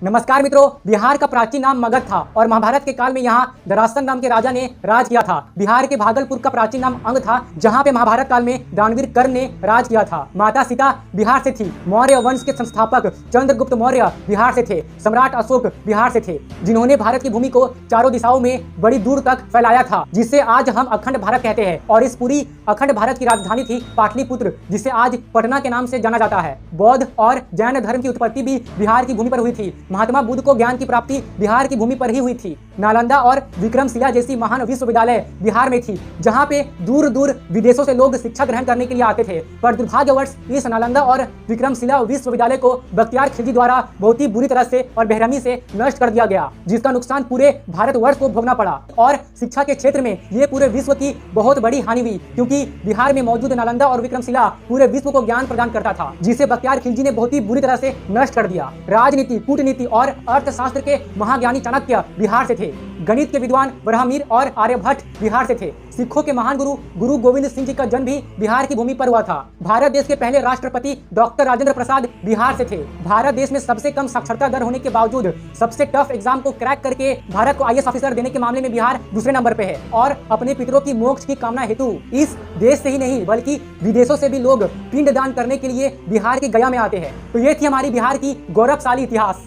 नमस्कार मित्रों, बिहार का प्राचीन नाम मगध था और महाभारत के काल में यहाँ दरासन नाम के राजा ने राज किया था। बिहार के भागलपुर का प्राचीन नाम अंग था, जहाँ पे महाभारत काल में दानवीर कर्ण ने राज किया था। माता सीता बिहार से थी। मौर्य वंश के संस्थापक चंद्रगुप्त मौर्य बिहार से थे। सम्राट अशोक बिहार से थे, जिन्होंने भारत की भूमि को चारों दिशाओं में बड़ी दूर तक फैलाया था, जिसे आज हम अखंड भारत कहते हैं। और इस पूरी अखंड भारत की राजधानी थी पाटलिपुत्र, जिसे आज पटना के नाम से जाना जाता है। बौद्ध और जैन धर्म की उत्पत्ति भी बिहार की भूमि पर हुई थी। महात्मा बुद्ध को ज्ञान की प्राप्ति बिहार की भूमि पर ही हुई थी। नालंदा और विक्रमशिला जैसी महान विश्वविद्यालय बिहार में थी, जहाँ पे दूर दूर विदेशों से लोग शिक्षा ग्रहण करने के लिए आते थे। पर दुर्भाग्यवश इस नालंदा और विक्रमशिला विश्वविद्यालय को बख्तियार खिलजी द्वारा बहुत ही बुरी तरह से और बेरहमी से नष्ट कर दिया गया, जिसका नुकसान पूरे भारतवर्ष को भोगना पड़ा। और शिक्षा के क्षेत्र में ये पूरे विश्व की बहुत बड़ी हानि हुई, क्योंकि बिहार में मौजूद नालंदा और विक्रमशिला पूरे विश्व को ज्ञान प्रदान करता था, जिसे बख्तियार खिलजी ने बहुत ही बुरी तरह से नष्ट कर दिया। राजनीति, कूटनीति और अर्थशास्त्र के महाज्ञानी चाणक्य बिहार से थे। गणित के विद्वान ब्रह्ममीर और आर्यभट्ट बिहार से थे। सिखों के महान गुरु गोविंद सिंह जी का जन्म भी बिहार की भूमि पर हुआ था। भारत देश के पहले राष्ट्रपति डॉक्टर राजेंद्र प्रसाद बिहार से थे। भारत देश में सबसे कम साक्षरता दर होने के बावजूद सबसे टफ एग्जाम को क्रैक करके भारत को आईएएस ऑफिसर देने के मामले में बिहार दूसरे नंबर पे है। और अपने पितरों की मोक्ष की कामना हेतु इस देश से ही नहीं बल्कि विदेशों से भी लोग पिंड दान करने के लिए बिहार की गया में आते हैं। तो ये थी हमारी बिहार की गौरवशाली इतिहास।